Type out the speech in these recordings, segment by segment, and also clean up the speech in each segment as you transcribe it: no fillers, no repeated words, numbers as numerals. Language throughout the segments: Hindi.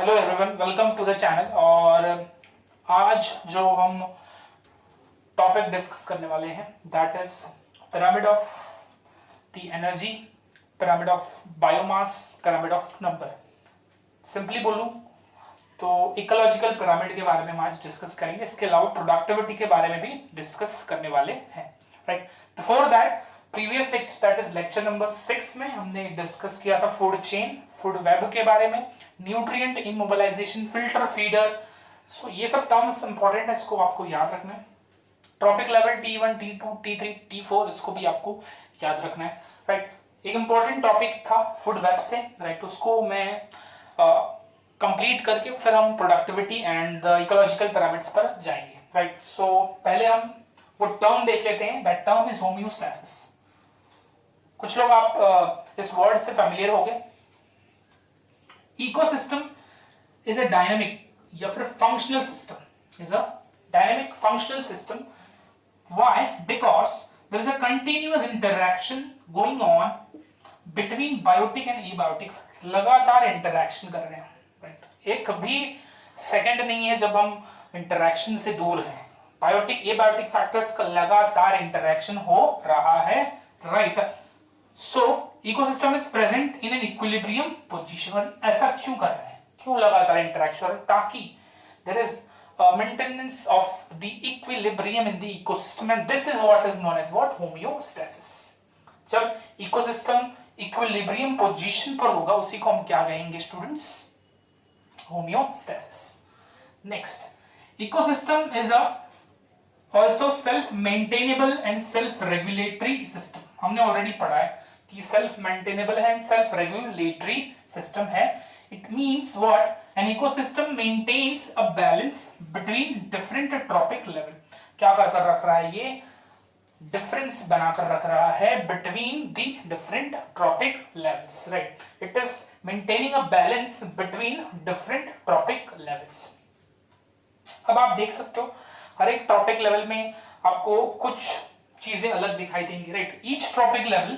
Hello everyone, welcome to the channel. और आज जो हम टॉपिक डिस्कस करने वाले हैं that is pyramid of the energy, pyramid of biomass, pyramid of number. Simply बोलूं तो इकोलॉजिकल पिरामिड के बारे में हम आज डिस्कस करेंगे। इसके अलावा प्रोडक्टिविटी के बारे में भी डिस्कस करने वाले हैं। Right, before that previous lecture that is lecture number 6 में हमने डिस्कस किया था फूड चेन, फूड वेब के बारे में, न्यूट्रिएंट इमोबिलाइजेशन, फिल्टर, फीडर। सो ये सब टर्म्स इंपॉर्टेंट है, इसको आपको याद रखना है। Trophic level T1, T2, T3, T4 इसको भी आपको याद रखना है। राइट, एक इंपॉर्टेंट टॉपिक था फूड वेब से, राइट, उसको मैं कंप्लीट करके फिर हम productivity and the ecological pyramids पर जाएंगे। राइट, सो पहले हम वो टर्म देख लेते हैं, दैट टर्म इज होम्योस्टैसिस। कुछ लोग आप इस वर्ड से फेमिलियर हो गए। इकोसिस्टम इज अ डायनामिक या फिर functional system, is a dynamic functional system. Why? Because there is a continuous interaction going on between biotic and abiotic. लगातार इंटरैक्शन कर रहे हैं। राइट, एक भी सेकंड नहीं है जब हम इंटरैक्शन से दूर हैं। बायोटिक एबायोटिक फैक्टर्स का लगातार इंटरैक्शन हो रहा है। Right, so ecosystem is present in an equilibrium position. ऐसा क्यों कर रहे हैं, क्यों लगातार इंटरैक्शन हो रहा है? ताकि there is maintenance of the equilibrium in the ecosystem, and this is what is known as what homeostasis. जब इकोसिस्टम इक्विलिब्रियम पोजीशन पर होगा उसी को हम क्या कहेंगे students? Homeostasis. Next, ecosystem is a also self maintainable and self regulatory system। हमने ऑलरेडी पढ़ा है कि self maintainable है and self regulatory system है। It means what? An ecosystem maintains a balance between different trophic level। क्या कर रख रहा है ये? डिफरेंस बनाकर रख रहा है between the different trophic levels। right, it is maintaining a balance between different trophic levels। अब आप देख सकते हो हर एक ट्रॉपिक लेवल में आपको कुछ चीजें अलग दिखाई देंगी। Right, each trophic level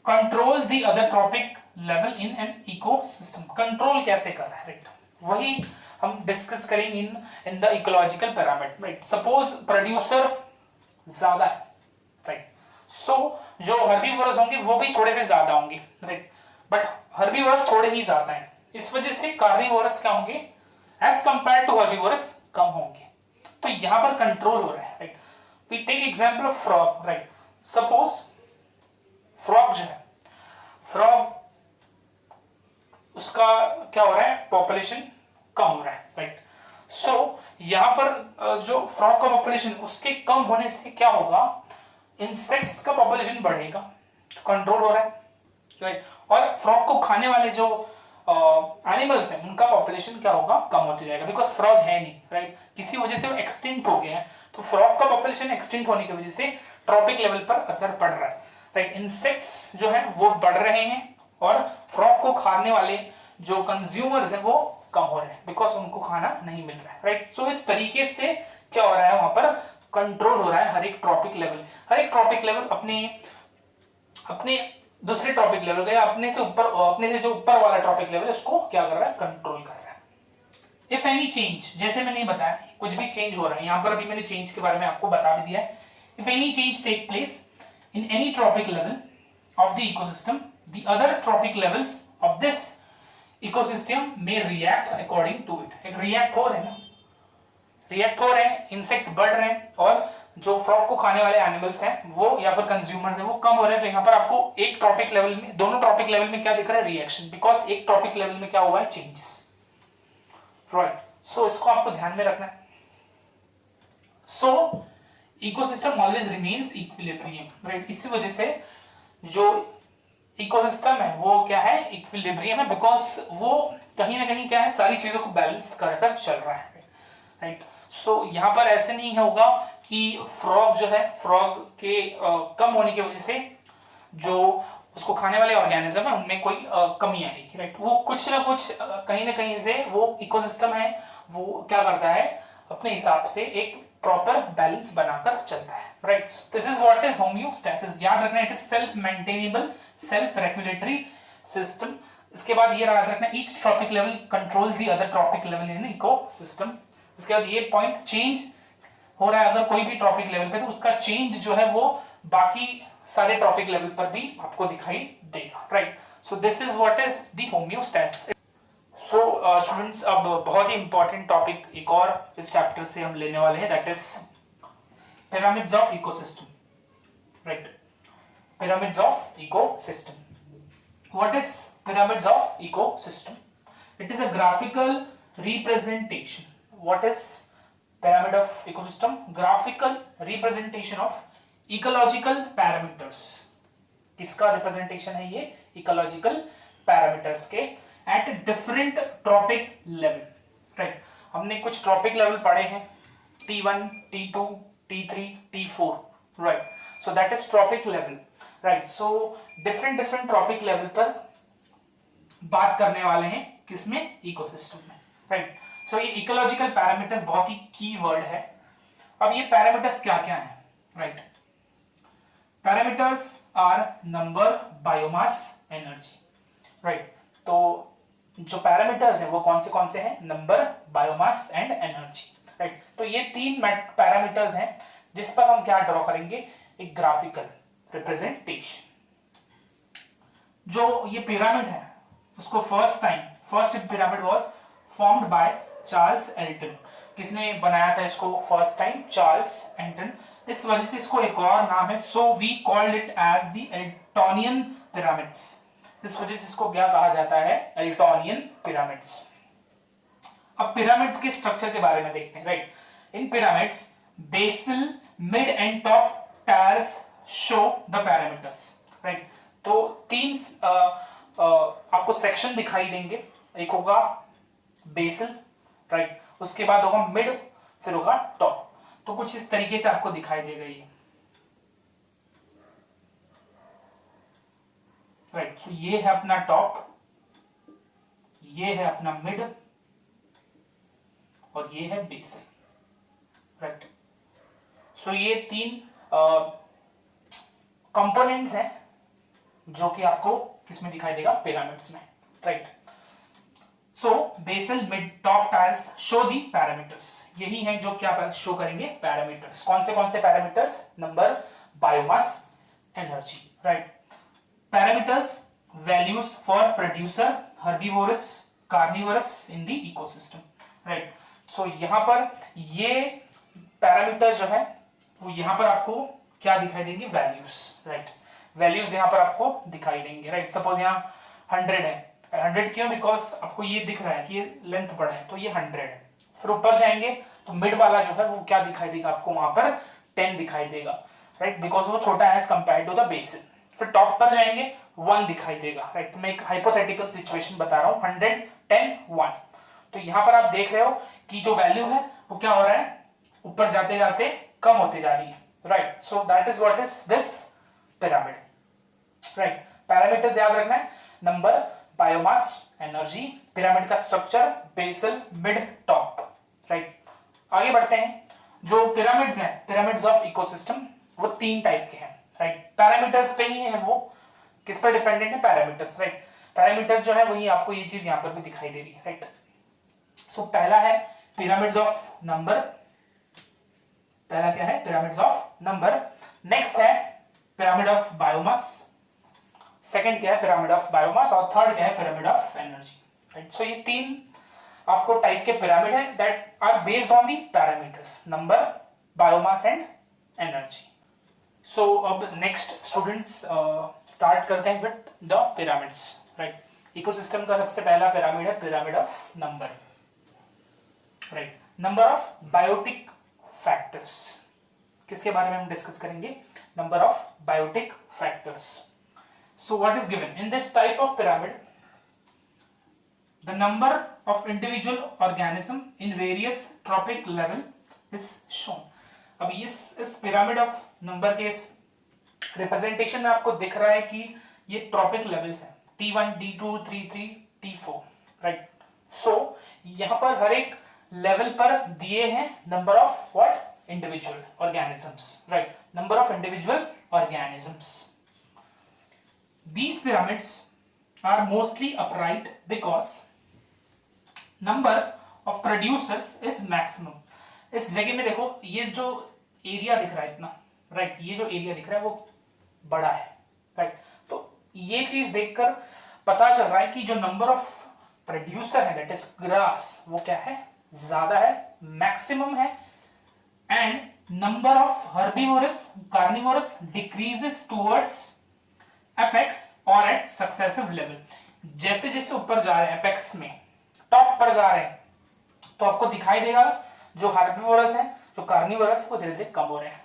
controls the other trophic level in an ecosystem. Control कैसे कर रहा है? राइट, वही हम डिस्कस करेंगे in the ecological pyramid. Right, suppose producer ज्यादा है, राइट, सो जो हर्बीवोरस होंगे वो भी थोड़े से ज्यादा होंगे। राइट, बट हर्बीवोरस थोड़े ही ज्यादा हैं, इस वजह से कार्निवोरस क्या होंगे? एज कंपेयर टू हर्बीवोरस कम होंगे। तो यहां पर कंट्रोल हो रहा है। Right, we take example of frog. Right, suppose frog जो है, फ्रॉग उसका क्या हो रहा है? पॉपुलेशन कम हो रहा है। राइट, सो यहां पर जो फ्रॉग का पॉपुलेशन उसके कम होने से क्या होगा? इंसेक्ट्स का पॉपुलेशन बढ़ेगा, कंट्रोल हो रहा है। राइट, और फ्रॉग को खाने वाले जो एनिमल्स हैं उनका पॉपुलेशन क्या होगा? कम होते जाएगा, बिकॉज फ्रॉग है नहीं। राइट, किसी वजह से वो एक्सटिंक्ट हो गया है, तो फ्रॉग का पॉपुलेशन एक्सटिंक्ट होने की वजह से ट्रॉपिक लेवल पर असर पड़ रहा है। राइट, इंसेक्ट्स जो है वो बढ़ रहे हैं और फ्रॉग को खाने वाले जो कंज्यूमर्स हैं वो कम हो रहे हैं, बिकॉज उनको खाना नहीं मिल रहा है। राइट, सो इस तरीके से क्या हो रहा है? वहां पर कंट्रोल हो रहा है हर एक ट्रॉपिक लेवल। हर एक ट्रॉपिक लेवल अपने अपने दूसरे टॉपिक लेवल का या अपने से जो ऊपर वाला टॉपिक लेवल है उसको क्या कर रहा है? कंट्रोल कर रहा है। इफ एनी चेंज, जैसे मैंने बताया कुछ भी चेंज हो रहा है, यहां पर अभी मैंने चेंज के बारे में आपको बता भी दिया है। If any change take place in any trophic level of the ecosystem, the other trophic levels of this ecosystem में रिएक्ट अकॉर्डिंग टू इट। एक रिएक्ट हो रहे हैं ना, रिएक्ट हो रहे हैं, इंसेक्ट्स बढ़ रहे हैं और जो फ्रॉग को खाने वाले एनिमल्स हैं वो या फिर कंज्यूमर्स हैं वो कम हो रहे हैं। तो यहाँ पर आपको एक टॉपिक लेवल में, दोनों टॉपिक लेवल में क्या दिख रहा है? रिएक्शन, बिकॉज एक टॉपिक लेवल में क्या हुआ है? चेंजेस। राइट, सो इसको आपको ध्यान में रखना है। सो ecosystem always remains equilibrium. Right, इसी वजह से जो इकोसिस्टम है वो क्या है? इक्विलिब्रियम है, बिकॉज वो कहीं ना कहीं क्या है? सारी चीजों को बैलेंस कर चल रहा है। राइट, सो यहाँ पर ऐसे नहीं होगा कि फ्रॉग जो है, फ्रॉग के कम होने की वजह से जो उसको खाने वाले ऑर्गेनिज्म है उनमें कोई कमी आएगी। राइट, वो कुछ ना कुछ कहीं ना कहीं से वो इकोसिस्टम है वो क्या करता है? अपने हिसाब से एक प्रॉपर बैलेंस बनाकर चलता है। Right, this is what is homeostasis. याद रखना, it is self maintainable, self regulatory system इसके बाद ये याद रखना, each trophic level controls the other trophic level in ecosystem. उसके बाद ये पॉइंट चेंज हो रहा है अगर कोई भी ट्रॉपिक लेवल पे, तो उसका चेंज जो है वो बाकी सारे ट्रॉपिक लेवल पर भी आपको दिखाई देगा, right. So this is what is the homeostasis. So students, अब बहुत ही इंपॉर्टेंट टॉपिक एक और इस चैप्टर से हम लेने वाले हैं, that is pyramids of ecosystem, right. Pyramids of ecosystem. What is pyramids of ecosystem? It is a graphical representation. What is pyramid of ecosystem? Graphical representation of ecological parameters. किसका representation है ये? Ecological parameters के at different tropic level. Right? हमने कुछ tropic level पढ़े हैं, T1, T2, T3, T4. Right? So that is tropic level. Right. So different tropic level पर बात करने वाले हैं किसमें? इकोसिस्टम में, राइट। सो ये इकोलॉजिकल पैरामीटर्स बहुत ही की वर्ड है। अब ये पैरामीटर्स क्या क्या हैं, right. Parameters are number, biomass, energy, right. तो जो पैरामीटर्स हैं वो कौन से हैं? Number, biomass and energy, right. तो ये तीन पैरामीटर्स हैं जिस पर हम क्या ड्रॉ करेंगे? एक ग्राफिकल रिप्रेजेंटेशन। जो ये पिरामिड है उसको first pyramid was formed by Charles Elton. किसने बनाया था इसको फर्स्ट टाइम? Charles Elton. इस वजह से इसको एक और नाम है, so we called it as the Eltonian pyramids. इस वजह से इसको क्या कहा जाता है? Eltonian pyramids. अब पिरामिड्स के स्ट्रक्चर के बारे में देखते हैं, right. In pyramids basal, mid and top tiers show the parameters, right. तो तीन आपको सेक्शन दिखाई देंगे, एक होगा बेसल, राइट, उसके बाद होगा मिड, फिर होगा टॉप। तो कुछ इस तरीके से आपको दिखाई देगा ये, राइट। तो ये है अपना टॉप, ये है अपना मिड और ये है बेसल, राइट। सो ये तीन कंपोनेंट्स हैं जो कि आपको किसमें दिखाई देगा? पिरामिड्स में, right. So basal, mid, top tiers show the parameters. यही है जो क्या शो करेंगे? पैरामीटर्स। कौन से parameters? Number, biomass, energy, right. Parameters values for producer, herbivorous, carnivorous in the ecosystem, right. So यहां पर ये पैरामीटर जो है वो यहां पर आपको क्या दिखाई देंगे? Values, right. वैल्यूज यहां पर आपको दिखाई देंगे, राइट। सपोज यहाँ 100 है, 100 क्यों? बिकॉज आपको ये दिख रहा है कि ये लेंथ बड़ा है, तो ये 100 है। फिर ऊपर जाएंगे तो मिड वाला जो है वो क्या दिखाई देगा आपको? वहां पर 10 दिखाई देगा, राइट, बिकॉज वो छोटा है as compare to the basic. फिर टॉप पर जाएंगे 1 दिखाई देगा, राइट। मैं एक हाइपोथेटिकल सिचुएशन बता रहा हूँ, 100, 10, 1। तो यहां पर आप देख रहे हो कि जो वैल्यू है वो क्या हो रहा है? ऊपर जाते जाते कम होते जा रही है, right. So that is what is this pyramid, right. Parameters याद रखना है, नंबर, बायोमास, एनर्जी, पिरामिड का structure, basal, mid, top, right. आगे बढ़ते हैं। जो पिरामिड्स हैं, पिरामिड्स ऑफ इकोसिस्टम, वो 3 टाइप के हैं, राइट। पैरामीटर्स पे ही है वो, किस पर डिपेंडेंट है? Parameters, right. पैरामीटर्स जो है वही आपको ये चीज यहां पर भी दिखाई दे रही है, राइट। सो पहला है पिरामिड्स ऑफ नंबर, पहला क्या है? Pyramids of number. नेक्स्ट है पिरामिड ऑफ बायोमास, सेकंड क्या है? पिरामिड ऑफ बायोमास, और थर्ड क्या है? Pyramid of energy, right. So ये 3 आपको टाइप के पिरामिड है that are based on the parameters, number, biomass and energy. So अब नेक्स्ट स्टूडेंट्स स्टार्ट करते हैं with the pyramids, right. Ecosystem का सबसे पहला पिरामिड है pyramid of number, right. Number of biotic factors, किसके बारे में हम डिस्कस करेंगे? Number of biotic factors. So what is given in this type of pyramid? The number of individual organism in various trophic level is shown. अब इस पिरामिड ऑफ नंबर के रिप्रेजेंटेशन में आपको दिख रहा है कि ये ट्रॉपिक लेवल्स हैं, T1, T2, T3, T4, right. So यहां पर हर एक लेवल पर दिए हैं number of what? Individual organisms, right. Number of individual organisms. These pyramids are mostly upright because number of producers is maximum. इस जगह में देखो ये जो एरिया दिख रहा है इतना, राइट, ये जो एरिया दिख रहा है वो बड़ा है, राइट। तो ये चीज देखकर पता चल रहा है कि जो नंबर ऑफ प्रोड्यूसर है दैट इज ग्रास, वो क्या है, ज्यादा है, मैक्सिमम है। And number of herbivores carnivores decreases towards apex और एट सक्सेसिव लेवल। जैसे जैसे ऊपर जा रहे हैं एपेक्स में, टॉप पर जा रहे हैं, तो आपको दिखाई देगा जो हर्बीवोरस है, जो कार्निवोरस, वो धीरे धीरे कम हो रहे हैं।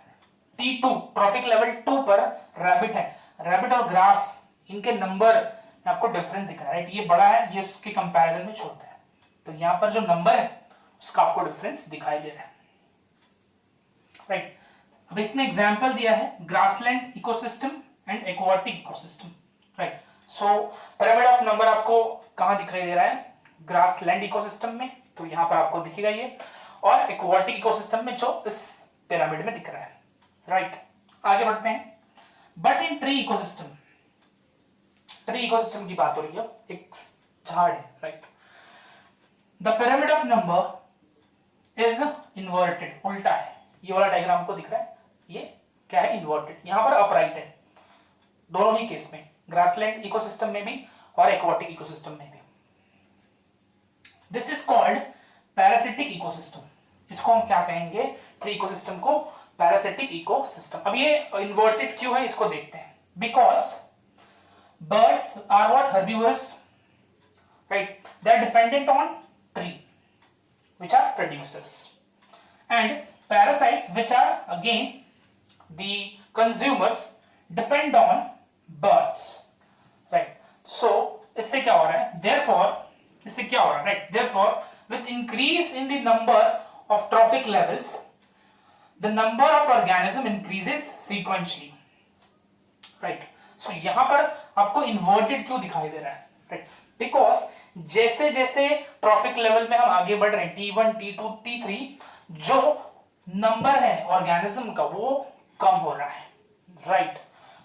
T2 ट्रॉपिक लेवल 2 पर रैबिट है, रैबिट और ग्रास इनके नंबर आपको डिफरेंस दिख रहा है, राइट। ये बड़ा है, ये उसके कंपैरिजन में छोटा है, तो यहां पर जो नंबर है उसका आपको डिफरेंस दिखाई दे रहा है, राइट। अब इसमें एग्जांपल दिया है grassland ecosystem and aquatic ecosystem, right. So pyramid of number आपको कहां दिखाई दे रहा है, ग्रासलैंड इकोसिस्टम में, तो यहां पर आपको दिखेगा ये, और एक्वाटिक इकोसिस्टम में जो इस पिरामिड में दिख रहा है, राइट। आगे बढ़ते हैं। But in tree ecosystem, tree ecosystem की बात हो रही है, एक झाड़ है, right. The pyramid of number is inverted, उल्टा है। ये वाला डायग्राम को दिख रहा है, ये क्या है, इन्वर्टेड। यहां पर अपराइट है दोनों ही केस में, ग्रासलैंड इकोसिस्टम में भी और एक्वाटिक इकोसिस्टम में भी। This is called parasitic ecosystem. इसको हम क्या कहेंगे, ट्री इकोसिस्टम को पैरासिटिक इकोसिस्टम। अब ये इन्वर्टेड क्यों है इसको देखते हैं। Because birds are what, herbivores, right, they are dependent on tree which are producers, and parasites which are again the consumers depend on birds, right। so इससे क्या हो रहा है, therefore इससे क्या हो रहा है, right, therefore with increase in the number of trophic levels the number of organism increases sequentially, right। so यहां पर आपको inverted क्यों दिखाई दे रहा है, right, because जैसे जैसे ट्रॉपिक लेवल में हम आगे बढ़ रहे हैं, T1 T2 T3, जो नंबर है ऑर्गेनिज्म का वो कम हो रहा है, राइट।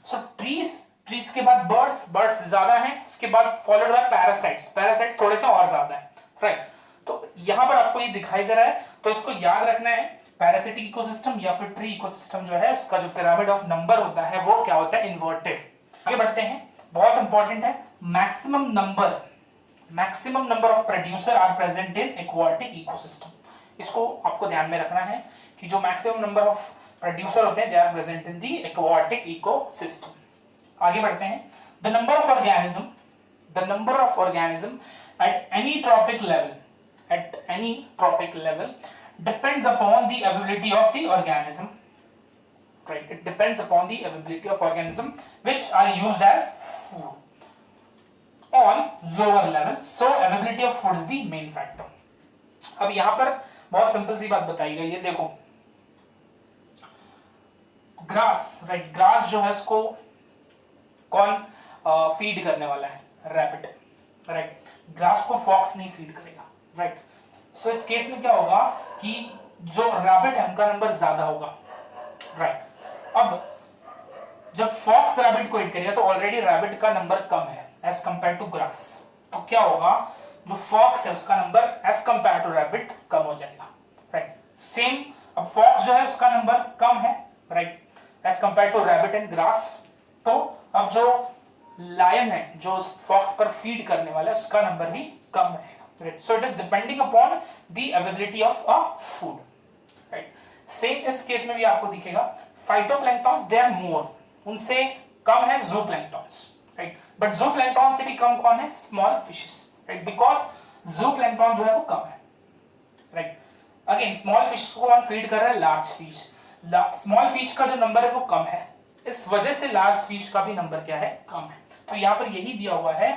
सो ट्रीज के बाद बर्ड्स ज्यादा हैं, उसके बाद फॉलोड बाय पैरासाइट्स थोड़े से और ज्यादा है, राइट। तो यहां पर आपको ये दिखाई दे रहा है, तो इसको याद रखना है। पैरासिटिक इकोसिस्टम या फिर ट्री इकोसिस्टम जो है उसका जो पिरामिड ऑफ नंबर होता है वो क्या होता है, इन्वर्टेड। आगे बढ़ते हैं, बहुत इंपॉर्टेंट है, maximum number of producer are present in aquatic ecosystem. इसको आपको ध्यान में रखना है कि जो मैक्सिमम नंबर ऑफ प्रोड्यूसर होते हैं they are present in the aquatic ecosystem. आगे बढ़ते हैं, the number of organism at any trophic level depends upon the ability of the organism, right, it depends upon the ability of organism which are used as food on lower level, so availability of food is the main factor। अब यहां पर बहुत सिंपल सी बात बताई गई है, देखो ग्रास, राइट, ग्रास जो है इसको कौन फीड करने वाला है, रैबिट, राइट। ग्रास को फॉक्स नहीं फीड करेगा, राइट। सो इस केस में क्या होगा कि जो रैबिट है उनका नंबर ज्यादा होगा, राइट। अब जब फॉक्स रैबिट को ईट करेगा तो ऑलरेडी रैबिट का नंबर कम है एज कंपेयर टू ग्रास, तो क्या होगा, जो फॉक्स है उसका number as compare to rabbit कम हो जाएगा, राइट। सेम, अब फॉक्स जो है उसका नंबर कम है, right, as compare to rabbit and grass. तो अब जो लायन है जो फॉक्स पर फीड करने वाला है उसका नंबर भी कम रहेगा, right. So it is depending upon the availability of a food, right. Same इस केस में भी आपको दिखेगा, फाइटोप्लैंक्टॉन्स दे आर मोर, उनसे कम है ज़ूप्लैंक्टॉन्स, राइट। बट ज़ूप्लैंक्टॉन से भी कम कौन है, स्मॉल फिशेस, राइट, बिकॉज ज़ूप्लैंक्टॉन जो है वो कम है, राइट। अगेन स्मॉल फिश को कौन फीड कर रहा है, लार्ज फिश। स्मॉल फिश का जो नंबर है वो कम है, इस वजह से लार्ज फिश का भी नंबर क्या है, कम है। तो यहाँ पर यही दिया हुआ है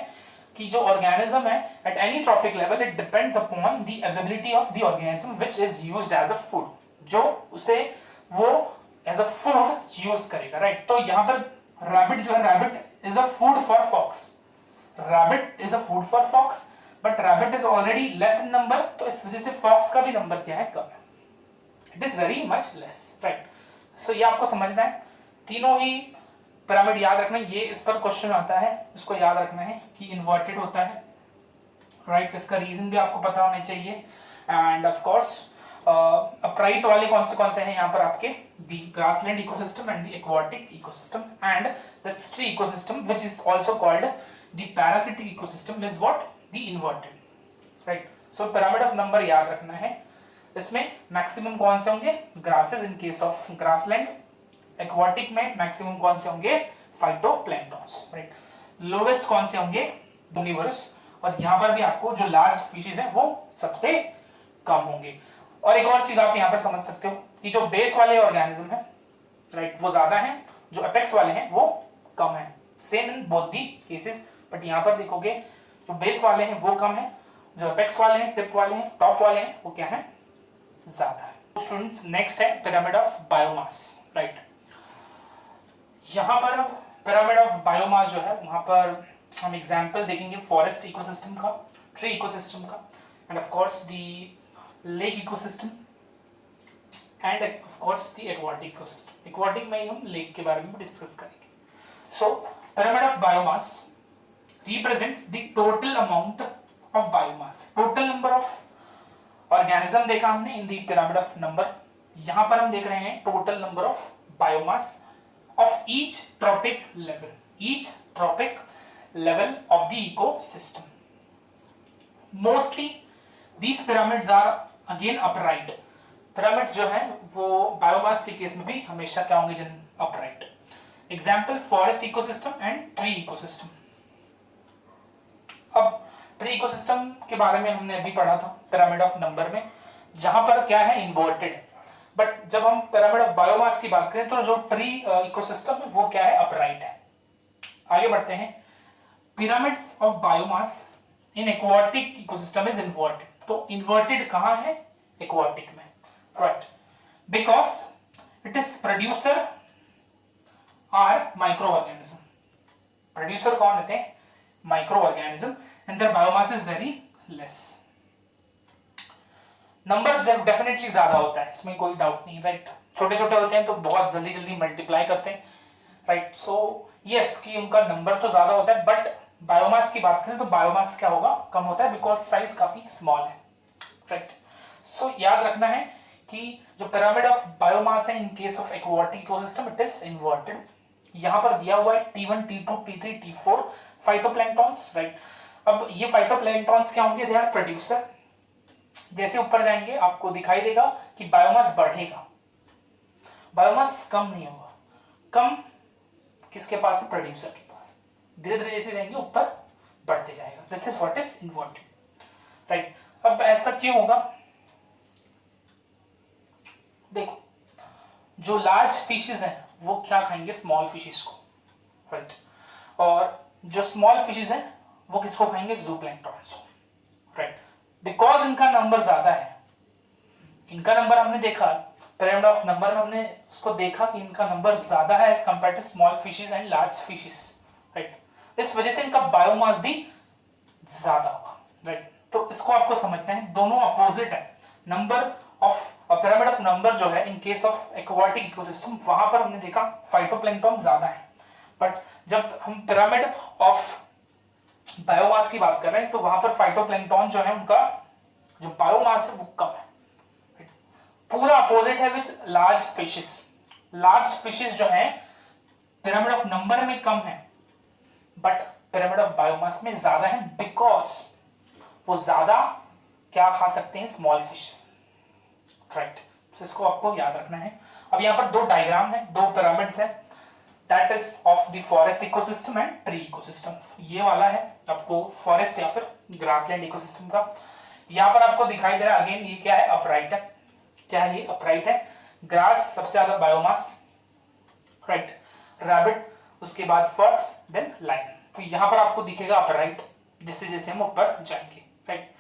कि जो ऑर्गेनिज्म है at any trophic level it depends upon the availability of the organism which is used as a food, जो उसे वो एज अ फूड यूज करेगा, राइट। तो यहाँ पर रैबिट जो है, rabbit is a food for fox, rabbit is a food for fox, but rabbit is already less in number, तो इस वजह से fox का भी नंबर क्या है, कम है, it is very much less, right। so ये आपको समझना है, तीनों ही पिरामिड याद रखना, ये इस पर क्वेश्चन आता है, इसको याद रखना है कि इन्वर्टेड होता है, राइट। इसका रीजन भी आपको पता होना चाहिए। एंड ऑफ कोर्स अपराइट वाले कौन से हैं यहाँ पर आपके, the grassland ecosystem and the aquatic ecosystem and the tree ecosystem which is also called the parasitic ecosystem is what, the inverted, right. So pyramid of number याद रखना है। इसमें मैक्सिमम कौन से होंगे, grasses in case of grassland, aquatic में मैक्सिमम कौन से होंगे, फाइटोप्लैंक्टन्स, राइट। लोवेस्ट कौन से होंगे, यूनिवर्स, और यहां पर भी आपको जो लार्ज फिशेस हैं वो सबसे कम होंगे। और एक और चीज आप यहां पर समझ सकते हो कि जो बेस वाले ऑर्गेनिज्म है, राइट, वो ज्यादा हैं, जो अपेक्स वाले हैं वो कम है। Same in both the cases, but यहां पर देखोगे जो बेस वाले हैं वो कम है, जो अपेक्स वाले हैं, टिप वाले हैं, टॉप वाले हैं, वो क्या है, ज्यादा है। स्टूडेंट्स नेक्स्ट है पिरामिड ऑफ बायोमास, राइट। यहां पर पिरामिड ऑफ बायोमास जो है वहां पर हम एग्जांपल देखेंगे फॉरेस्ट इकोसिस्टम का, ट्री इकोसिस्टम का, and of course the lake ecosystem and of course the aquatic ecosystem. Aquatic में ही हम लेक के बारे में डिस्कस करेंगे। So pyramid of biomass represents the total amount of biomass, total number of organism देखा हमने in the pyramid of number. यहां पर हम देख रहे हैं total number of biomass of each tropic level of the ecosystem. Mostly these pyramids are again upright. Pyramids जो हैं वो बायोमास के केस में भी हमेशा क्या होंगे, जन upright. Example forest ecosystem and tree ecosystem. अब ट्री इकोसिस्टम के बारे में हमने अभी पढ़ा था पिरामिड ऑफ नंबर में, जहां पर क्या है, इन्वर्टेड। बट जब हम पिरामिड ऑफ बायोमास की बात करें तो जो ट्री इकोसिस्टम है वो क्या है, अपराइट है। आगे बढ़ते हैं। Pyramids of biomass in aquatic ecosystem is inverted. तो इन्वर्टेड कहां है, एक्वाटिक में, right, because it is producer are microorganism. Producer कौन होते हैं, microorganism, and their biomass is very less. Numbers definitely ज्यादा होता है, इसमें कोई डाउट नहीं, राइट। छोटे छोटे होते हैं तो बहुत जल्दी जल्दी मल्टीप्लाई करते हैं, राइट। सो यस कि उनका नंबर तो ज्यादा होता है, बट बायोमास की बात करें तो बायोमास क्या होगा, कम होता है, बिकॉज साइज काफी स्मॉल है, राइट। सो याद रखना है कि जो पिरामिड ऑफ बायोमास है इन case of aquatic ecosystem it is inverted. यहां पर दिया हुआ है T1, T2, T3, T4 phytoplanktons, right. अब ये फाइटोप्लैंक्टन्स क्या होंगे, दे आर प्रोड्यूसर। जैसे ऊपर जाएंगे आपको दिखाई देगा कि बायोमास बढ़ेगा, बायोमास कम नहीं होगा। कम किसके पास है, प्रोड्यूसर के पास। धीरे धीरे जैसे जाएंगे ऊपर बढ़ते जाएगा। This is what is inverted, right. अब ऐसा क्यों होगा, देखो जो लार्ज फिशेस हैं वो क्या खाएंगे, स्मॉल फिशेस को, राइट। और जो स्मॉल फिशेस हैं वो किसको खाएंगे, ज़ूप्लैंक्टन्स को, राइट। बिकॉज इनका नंबर ज्यादा है, इनका नंबर हमने देखा पिरामिड ऑफ नंबर में, हमने उसको देखा कि इनका नंबर ज्यादा है as compare to small fishes and large fishes, right. इस वजह से इनका बायोमास भी ज्यादा होगा, राइट। तो इसको आपको समझना है, दोनों अपोजिट है। Number of pyramid of number जो है इन केस ऑफ एक्वाटिक इकोसिस्टम, वहां पर हमने देखा फाइटोप्लैंक्टन ज्यादा है, बट जब हम पिरामिड ऑफ बायोमास की बात कर रहे हैं तो वहां पर फाइटोप्लैंक्टन जो है उनका जो बायोमास है वो कम है। पूरा अपोजिट है विच लार्ज फिशेस। लार्ज फिशेस जो है पिरामिड ऑफ नंबर में कम है, बट पिरामिड ऑफ बायोमास में ज्यादा है, बिकॉज वो ज्यादा क्या खा सकते हैं, स्मॉल फिशेस, राइट। तो इसको आपको याद रखना है। अब यहाँ पर दो डायग्राम है, दो पिरामिड्स है, that is of the forest ecosystem and tree ecosystem. ये वाला है आपको फॉरेस्ट या फिर ग्रासलैंड इकोसिस्टम का। यहाँ पर आपको दिखाई दे रहा है अगेन, ये क्या है, अपराइट है। क्या है ये, अपराइट है। ग्रास सबसे ज्यादा बायोमास, राइट, रैबिट, उसके बाद फॉक्स, देन लायन। तो यहाँ पर आपको दिखेगा अपराइट जैसे जैसे हम ऊपर जाएंगे, राइट।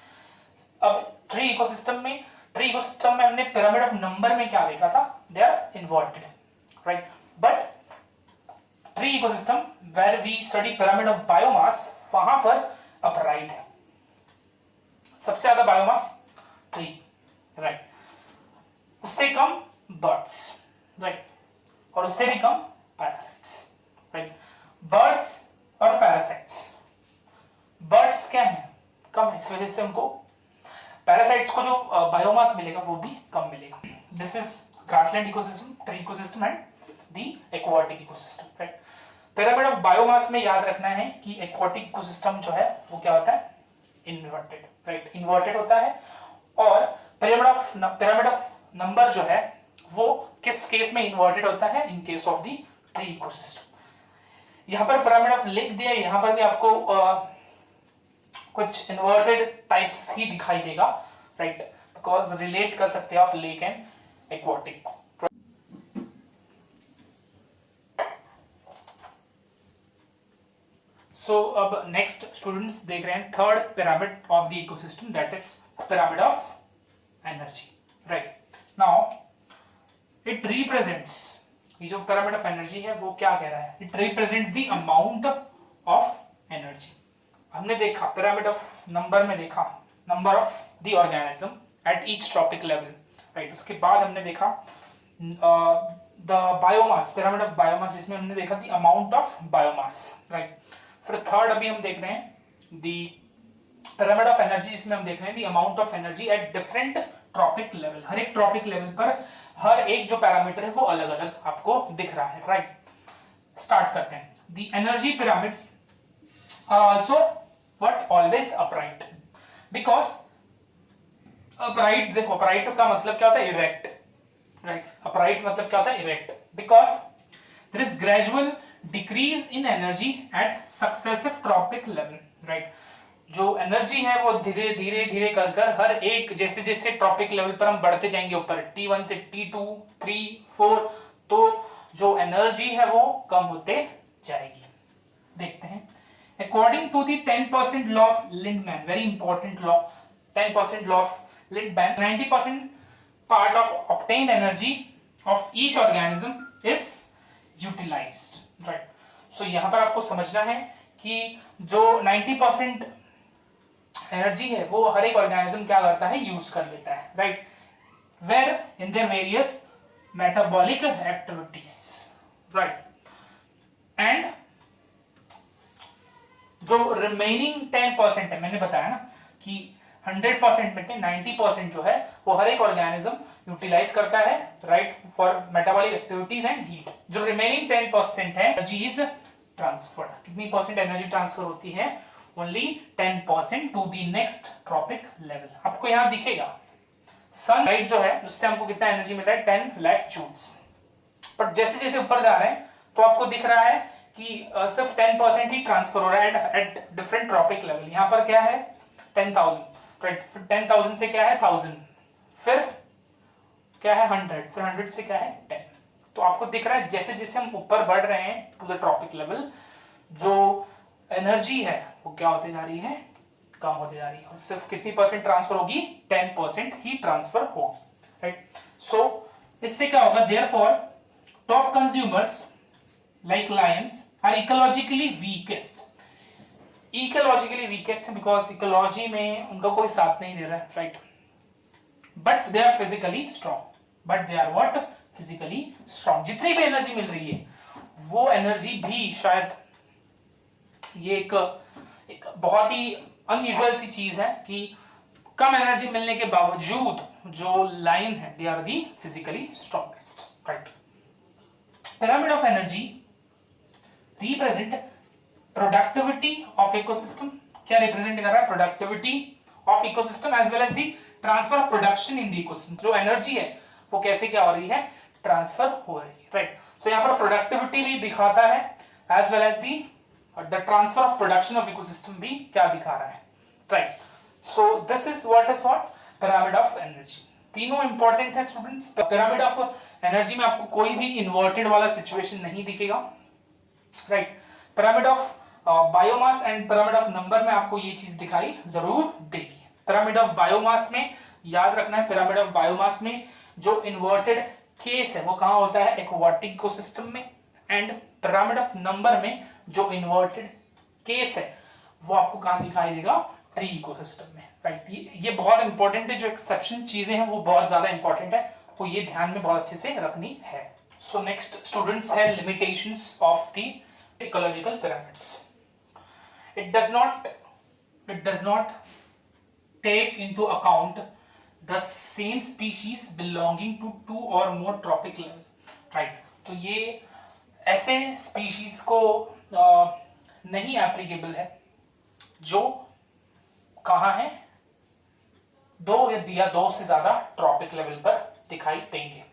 अब ट्री इकोसिस्टम में हमने पिरामिड ऑफ नंबर में क्या देखा था, they are inverted, right. But tree ecosystem where we study pyramid of biomass, वहां पर अपराइट है। सबसे ज्यादा बायोमास ट्री, राइट, उससे कम बर्ड्स, राइट, और उससे भी कम पैरासाइट्स, राइट। बर्ड्स और पैरासाइट्स, बर्ड्स क्या है, कम है, इस वजह से उनको पैरासाइट्स को जो बायोमास मिलेगा वो भी कम मिलेगा। This is grassland ecosystem, tree ecosystem and the aquatic ecosystem, right. Pyramid of biomass में याद रखना है कि एक्वाटिक इकोसिस्टम जो है वो क्या होता है, इन्वर्टेड, राइट, इन्वर्टेड होता है। और पिरामिड ऑफ नंबर जो है वो किस केस में इन्वर्टेड होता है, इन case of the tree ecosystem. यहां पर पिरामिड ऑफ लिख दिया, यहां पर भी आपको कुछ इन्वर्टेड टाइप्स ही दिखाई देगा, राइट, बिकॉज रिलेट कर सकते हो आप लेक एंड एक्वाटिक को। सो अब नेक्स्ट स्टूडेंट्स देख रहे हैं third pyramid of the ecosystem, that is pyramid of energy, right. Now it represents, ये जो पिरामिड ऑफ एनर्जी है वो क्या कह रहा है, it represents the amount of energy. हमने देखा पिरामिड ऑफ नंबर में देखा number of the organism at each tropic level, right. उसके बाद हमने देखा the biomass, pyramid of biomass, जिसमें हमने देखा the amount of biomass, right. फिर थर्ड अभी हम देख रहे हैं द पिरामिड ऑफ एनर्जी, जिसमें हम देख रहे हैं the amount of energy at different tropic level. हर एक ट्रॉपिक लेवल पर हर एक जो पैरामीटर है वो अलग अलग आपको दिख रहा है, राइट। स्टार्ट करते हैं। The energy pyramids are also what, always upright, because upright, देखो अपराइट का मतलब क्या होता है, इरेक्ट, राइट। अपराइट मतलब क्या होता है, erect, because there is gradual decrease in energy at successive trophic level, right. जो एनर्जी है वो धीरे धीरे धीरे कर हर एक, जैसे जैसे ट्रॉपिक लेवल पर हम बढ़ते जाएंगे ऊपर, T1 से T2, 3, 4, तो जो एनर्जी है वो कम होते जाएगी। देखते हैं, according to the 10% law of Lindeman, very important law, 10% law of Lindeman, 90% part of obtained energy of each organism is utilised, right. So यहां पर आपको समझना है कि जो 90% एनर्जी है वो हर एक ऑर्गेनिज्म क्या करता है, यूज कर लेता है, right. Where in their various metabolic activities, right. And जो रिमेनिंग 10% है, मैंने बताया ना कि 100% में 90% जो है वो हर एक ऑर्गेनिज्म यूटिलाइज करता है, right, for metabolic activities and heat. जो रिमेनिंग 10% है, एनर्जी इज ट्रांसफर्ड। कितनी परसेंट एनर्जी ट्रांसफर होती है, only 10% to the next trophic level. आपको यहां दिखेगा सनलाइट जो है उससे हमको कितना एनर्जी मिल रहा है, 10 लाख जूल्स। बट जैसे जैसे ऊपर जा रहे हैं तो आपको दिख रहा है कि सिर्फ 10% ही ट्रांसफर हो रहा है एट डिफरेंट ट्रॉपिक लेवल। यहां पर क्या है, 10,000, राइट। फिर 10,000 से क्या है 1000, फिर क्या है 100, फिर 100 से क्या है 10। तो आपको दिख रहा है जैसे जैसे हम ऊपर बढ़ रहे हैं टू द ट्रॉपिक लेवल, जो एनर्जी है वो क्या होती जा रही है, कम होती जा रही है। और सिर्फ कितनी परसेंट ट्रांसफर होगी, 10% ही ट्रांसफर होगी, राइट। सो इससे क्या होगा, therefore top consumers like lions are ecologically weakest. Ecologically weakest because ecology में उनका कोई साथ नहीं दे रहा है, right. But they are physically strong, but they are what, physically strong. जितनी भी एनर्जी मिल रही है वो एनर्जी भी शायद, ये एक बहुत ही अनयूजुअल सी चीज है कि कम एनर्जी मिलने के बावजूद जो लाइन है they are the physically strongest, right. Pyramid of energy represent productivity of ecosystem. क्या रिप्रेजेंट कर रहा है, productivity of ecosystem as well as the transfer of production in the ecosystem. जो एनर्जी है वो कैसे क्या हो रही है, ट्रांसफर हो रही है, राइट। सो यहां पर प्रोडक्टिविटी भी दिखाता है as well as the the transfer of production of ecosystem भी क्या दिखा रहा है, right. So this is what is what, pyramid of energy. तीनों इंपॉर्टेंट है स्टूडेंट्स। पिरामिड ऑफ एनर्जी में आपको कोई भी इन्वर्टेड वाला सिचुएशन नहीं दिखेगा, right. Pyramid of biomass and pyramid of number में आपको ये चीज दिखाई जरूर देगी। पिरामिड ऑफ बायोमास में याद रखना है, पिरामिड ऑफ बायोमास में जो इन्वर्टेड केस है वो कहां होता है, एक्वाटिक इकोसिस्टम में। एंड पिरामिड ऑफ नंबर में जो इन्वर्टेड केस है वो आपको कहां दिखाई देगा, ट्री इकोसिस्टम में, राइट। ये बहुत इंपॉर्टेंट है, जो एक्सेप्शन चीजें हैं वो बहुत ज्यादा इंपॉर्टेंट है, तो ये ध्यान में बहुत अच्छे से रखनी है। सो नेक्स्ट स्टूडेंट्स है limitations of the ecological pyramids. It does not take into account the same species belonging to two or more tropic level, right? तो ये ऐसे species को नहीं applicable है जो कहाँ है, दो से ज्यादा ट्रॉपिक लेवल पर दिखाई देंगे.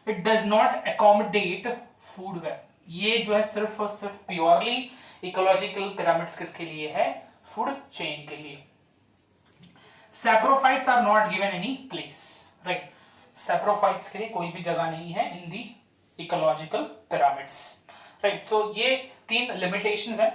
It does not accommodate food web. ये जो है सिर्फ और सिर्फ प्योरली इकोलॉजिकल पिरामिड्स किसके लिए है, फूड चेन के लिए. Saprophytes are not given any place, right. Saprophytes के लिए कोई भी जगह नहीं है in the ecological pyramids, right. So ये 3 लिमिटेशंस है.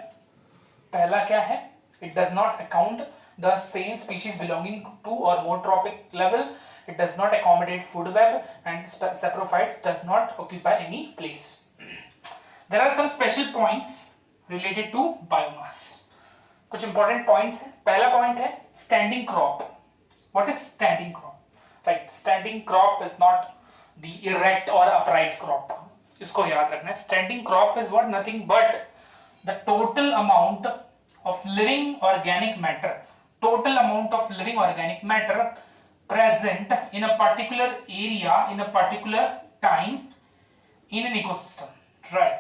पहला क्या है, it does not account the same species belonging to 2 or more tropic level. It does not accommodate food web, and saprophytes does not occupy any place. There are some special points related to biomass. कुछ important points है. पहला point है standing crop. What is standing crop? Right, standing crop is not the erect or upright crop. इसको याद रखना है. Standing crop is what? Nothing but the total amount of living organic matter. Total amount of living organic matter present in a particular area in a particular time in an ecosystem, right.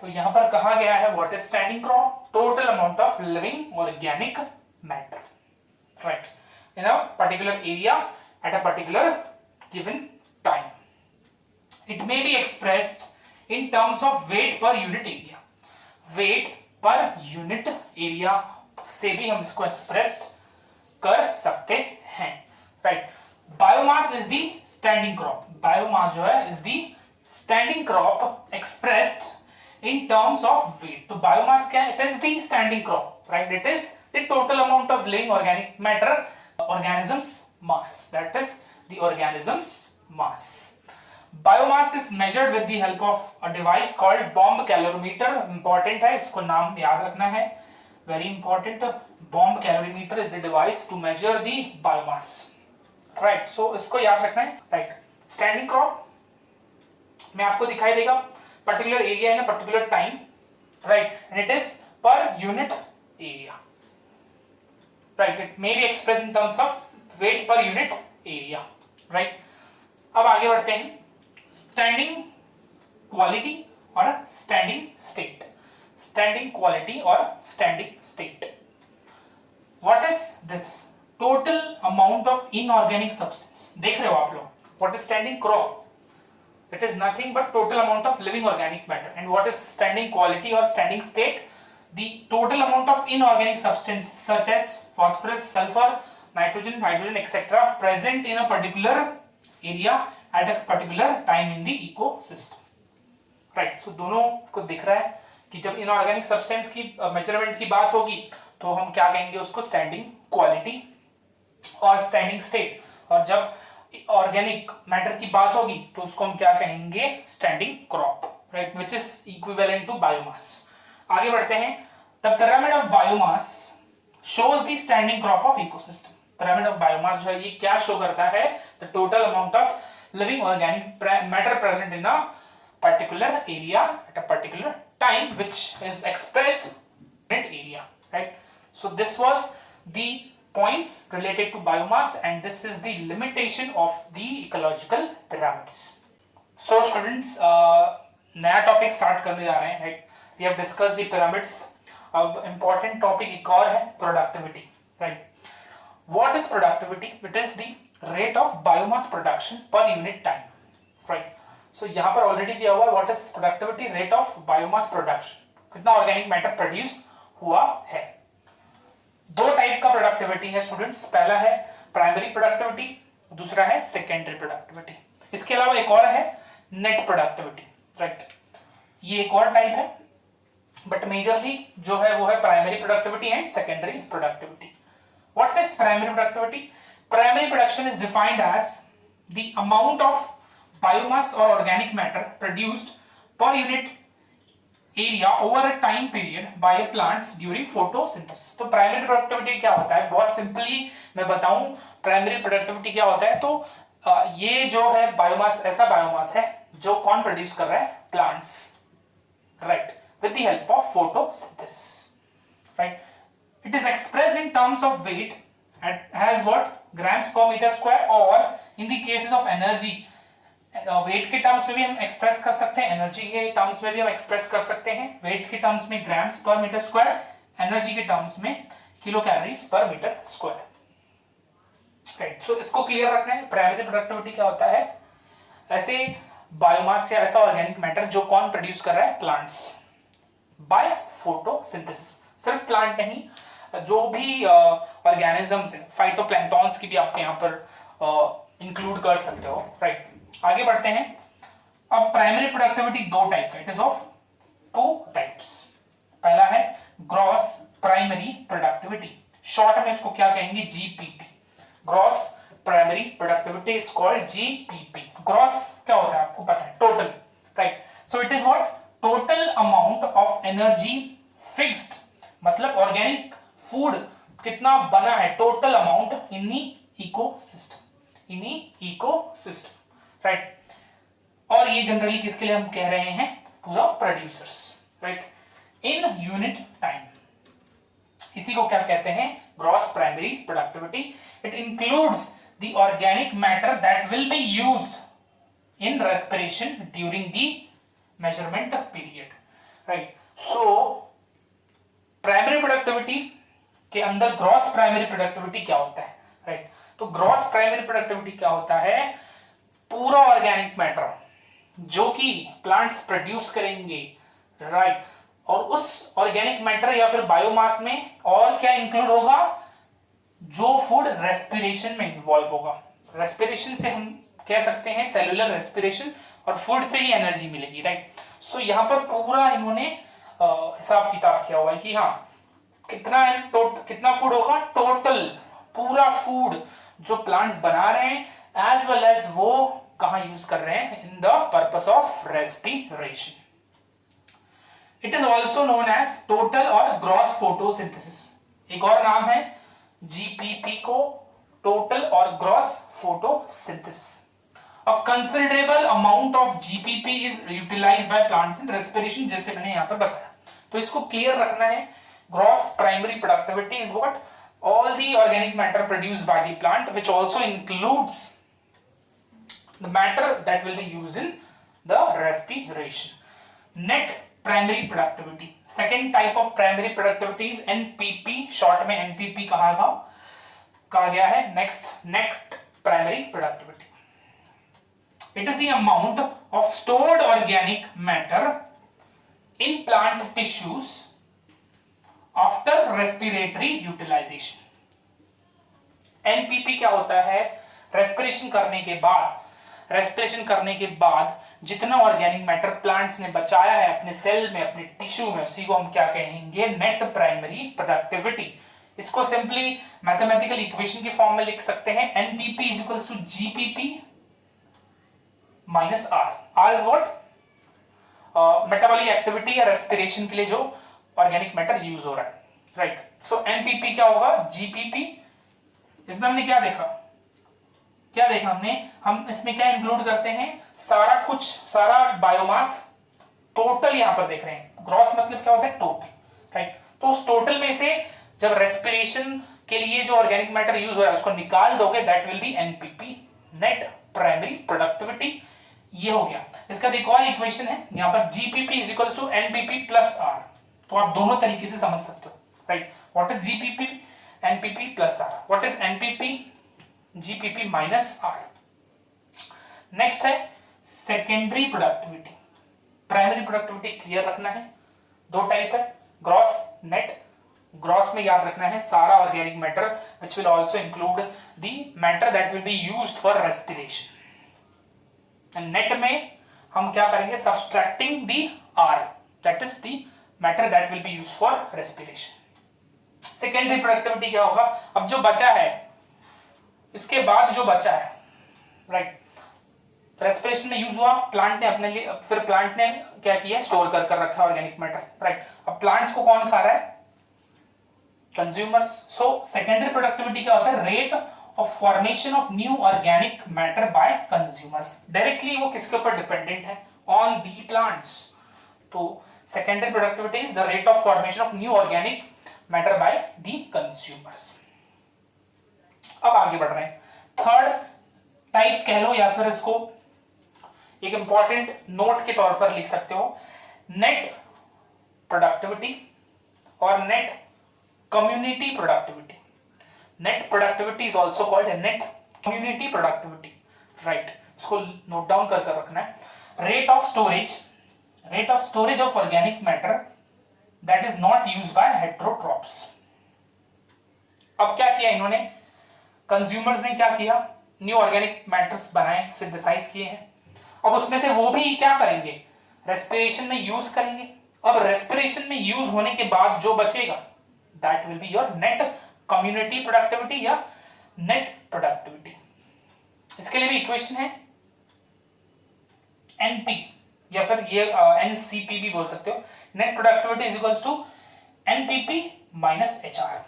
तो यहां पर कहा गया है what is standing crop, total amount of living organic matter, right, in a particular area at a particular given time. It may be expressed in terms of weight per unit area. weight per unit area से भी हम इसको एक्सप्रेस कर सकते हैं, right. Biomass is the standing crop. Biomass जो है is the standing crop expressed in terms of weight. तो बायोमास क्या है, it is the standing crop, right. It is the total amount of living organic matter, organisms mass, that is the organisms mass. Biomass is measured with the help of a device called bomb calorimeter. Important है, इसको नाम याद रखना है, very important. Bomb calorimeter is the device to measure the biomass, right. So इसको याद रखना है, right. Standing crop में आपको दिखाई देगा particular area in a particular time, right, and it is per unit area, right. It may be expressed in terms of weight per unit area, right. अब आगे बढ़ते हैं. Standing quality और standing state. Standing quality or standing state. What is this? Total amount of inorganic substance. देख रहे हो आप लोग. What is standing crop? It is nothing but total amount of living organic matter. And what is standing quality or standing state? The total amount of inorganic substance such as phosphorus, sulfur, nitrogen, hydrogen, etc. present in a particular area at a particular time in the ecosystem. Right. So दोनों को दिख रहा है कि जब इनऑर्गेनिक सब्सटेंस की मेजरमेंट की बात होगी तो हम क्या कहेंगे उसको, स्टैंडिंग क्वालिटी और स्टैंडिंग स्टेट. और जब ऑर्गेनिक मैटर की बात होगी तो उसको हम क्या कहेंगे, standing crop, right, which is equivalent to biomass. आगे बढ़ते हैं. The pyramid of biomass shows the standing crop of ecosystem. Pyramid of biomass जो है ये क्या शो करता है, the total amount of living organic matter present in a particular area at a particular time, which is expressed in area, right. So this was the points related to biomass, and this is the limitation of the ecological pyramids. So students, नया टॉपिक स्टार्ट करने जा रहे हैं, right. We have discussed the pyramids. अब इंपॉर्टेंट टॉपिक एक और है, productivity, right. What is productivity? It is the rate of biomass production per unit time, right. So यहाँ पर ऑलरेडी दिया हुआ है what is productivity, rate of biomass production, कितना ऑर्गेनिक मैटर प्रोड्यूस हुआ है. दो टाइप का प्रोडक्टिविटी है स्टूडेंट्स. पहला है प्राइमरी प्रोडक्टिविटी, दूसरा है सेकेंडरी प्रोडक्टिविटी. इसके अलावा एक और है नेट प्रोडक्टिविटी, राइट. ये एक और टाइप है, बट मेजरली जो है वो है primary productivity and secondary productivity. What is primary productivity? Primary production is defined as the amount of biomass or organic matter produced per unit area over a time period by a plants during photosynthesis. तो प्राइमरी प्रोडक्टिविटी क्या होता है, बहुत सिंपली मैं बताऊं प्राइमरी प्रोडक्टिविटी क्या होता है. तो ये जो है बायोमास, ऐसा बायोमास है जो कौन प्रोड्यूस कर रहा है, plants, right, with the help of photosynthesis, right? It is expressed in terms of weight and has what grams per meter square, or in the cases of energy weight के टर्म्स में भी हम एक्सप्रेस कर सकते हैं, एनर्जी के टर्म्स में भी हम एक्सप्रेस कर सकते हैं। वेट के टर्म्स में grams per metre square, energy के टर्म्स में kilo calories per metre square, right. So इसको क्लियर रखना है। प्राइमरी प्रोडक्टिविटी क्या होता है? ऐसे बायोमास या ऐसा ऑर्गेनिक मैटर जो कौन प्रोड्यूस कर रहा है? Plants, by photosynthesis. सिर्फ प्लांट नहीं, जो भी ऑर्गेनिजम्स है, फाइटोप्लैंक्टॉन्स की भी आप यहाँ पर इंक्लूड कर सकते हो, राइट। आगे बढ़ते हैं। अब प्राइमरी प्रोडक्टिविटी दो टाइप का, it is of two types. पहला है ग्रॉस प्राइमरी प्रोडक्टिविटी, शॉर्ट में इसको क्या कहेंगे? GPP. Gross primary productivity is called GPP. Gross क्या होता है आपको पता है? Total, right. So it is what? Total amount of energy fixed, मतलब ऑर्गेनिक फूड कितना बना है, total amount in the ecosystem, in the ecosystem, right. और ये जनरली किसके लिए हम कह रहे हैं? To the producers, right, in unit time. इसी को क्या कहते हैं? Gross primary productivity. It includes the organic matter that will be used in respiration during the measurement period, right. So primary productivity के अंदर ग्रॉस प्राइमरी प्रोडक्टिविटी क्या होता है, राइट। तो ग्रॉस प्राइमरी प्रोडक्टिविटी क्या होता है? पूरा ऑर्गेनिक मैटर जो कि प्लांट्स प्रोड्यूस करेंगे, राइट, और उस ऑर्गेनिक मैटर या फिर बायोमास में और क्या इंक्लूड होगा? जो फूड रेस्पिरेशन में इन्वॉल्व होगा। रेस्पिरेशन से हम कह सकते हैं सेलुलर रेस्पिरेशन, और फूड से ही एनर्जी मिलेगी, राइट। सो यहां पर पूरा इन्होंने हिसाब किताब किया हुआ है कि हाँ कितना कितना फूड होगा, टोटल पूरा फूड जो प्लांट्स बना रहे हैं, एज वेल एज वो कहां यूज कर रहे हैं, in the purpose of respiration. It is also known as total और ग्रॉस फोटोसिंथेसिस। एक और नाम है जीपीपी को, टोटल और gross photosynthesis. A considerable amount of GPP is utilized by plants in respiration, जैसे मैंने यहां पर बताया। तो इसको क्लियर रखना है। Gross primary productivity is what? All the organic matter produced by the plant, which also includes the matter that will be used in the respiration. Net primary productivity. Second type of primary productivity is NPP, short में NPP कहा गया है। Next, net primary productivity. It is the amount of stored organic matter in plant tissues after respiratory utilization. NPP क्या होता है? रेस्पिरेशन करने के बाद जितना ऑर्गेनिक मैटर प्लांट्स ने बचाया है अपने सेल में, अपने टिश्यू में, उसी को हम क्या कहेंगे? Net primary productivity. इसको सिंपली मैथमेटिकल इक्वेशन के फॉर्म में लिख सकते हैं। NPP is equals to GPP minus R। R is what? Metabolic activity या रेस्पिरेशन के लिए जो ऑर्गेनिक मैटर यूज हो रहा है, राइट। सो NPP क्या होगा? GPP। इसमें हमने क्या देखा हम इसमें क्या इंक्लूड करते हैं? सारा कुछ, सारा बायोमास टोटल यहां पर देख रहे हैं। ग्रॉस मतलब क्या होता है? Total, right. तो उस टोटल में से जब रेस्पिरेशन के लिए जो ऑर्गेनिक मैटर यूज हो रहा है उसको निकाल दोगे, that will be NPP, net primary productivity. ये हो गया। इसका एक और इक्वेशन है यहां पर, GPP is equals to NPP plus R। तो आप दोनों तरीके से समझ सकते हो, right. What is GPP? NPP plus R। What is NPP? GPP minus R। Next है secondary productivity. Primary productivity clear रखना है, दो टाइप है, ग्रॉस, नेट। ग्रॉस में याद रखना है सारा organic matter which will also include the matter that will be used for respiration। Net में हम क्या करेंगे? Subtracting the R, that is the matter that will be used for respiration। Secondary productivity क्या होगा? अब जो बचा है, इसके बाद जो बचा है, राइट, रेस्पिरेशन में यूज हुआ, प्लांट ने अपने लिए, फिर प्लांट ने क्या किया? स्टोर कर रखा ऑर्गेनिक मैटर, राइट। अब प्लांट्स को कौन खा रहा है? कंज्यूमर्स। सो सेकेंडरी प्रोडक्टिविटी क्या होता है? Rate of formation of new organic matter bye consumers. Directly वो किसके ऊपर डिपेंडेंट है? On the plants. तो Secondary productivity is the rate of formation of new organic matter by the consumers. अब आगे बढ़ रहे हैं, थर्ड टाइप कह लो या फिर इसको एक इंपॉर्टेंट नोट के तौर पर लिख सकते हो, नेट प्रोडक्टिविटी और net community productivity. Net productivity is also called net community productivity, right. इसको नोट डाउन कर रखना है. Rate of storage of organic matter that is not used by heterotrophs. अब क्या किया इन्होंने, कंज्यूमर्स ने क्या किया, न्यू ऑर्गेनिक मैटर्स बनाए, सिंथेसाइज किए हैं. अब उसमें से वो भी क्या करेंगे, रेस्पिरेशन में यूज करेंगे. अब रेस्पिरेशन में यूज होने के बाद जो बचेगा that will be your net community productivity या नेट प्रोडक्टिविटी. इसके लिए भी इक्वेशन है एनपी या फिर ये एनसीपी भी बोल सकते हो. Net productivity is equals to NPP minus HR,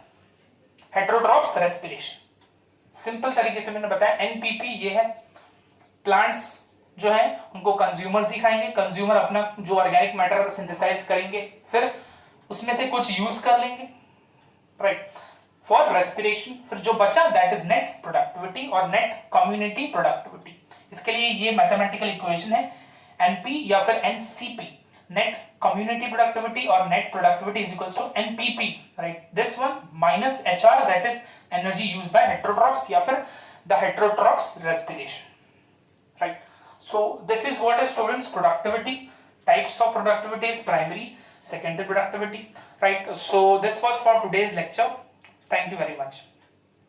heterotrophs respiration. Simple तरीके से मैंने बताया, एनपीपी ये है, प्लांट्स जो है उनको कंज्यूमर्स ही खाएंगे, कंज्यूमर अपना जो ऑर्गेनिक मैटर सिंथेसाइज करेंगे, फिर उसमें से कुछ यूज कर लेंगे, राइट, फॉर रेस्पिरेशन. फिर जो बचा दैट इज नेट प्रोडक्टिविटी और नेट कम्युनिटी प्रोडक्टिविटी. इसके लिए ये मैथमेटिकल इक्वेशन है एनपी या फिर एनसीपी, नेट कम्युनिटी प्रोडक्टिविटी और net productivity is equals to NPP, right. This one minus HR that is energy used by heterotrophs या फिर the heterotrophs respiration, right. So this is what is students productivity. Types of productivity is primary, secondary productivity, right. So this was for today's lecture. Thank you very much.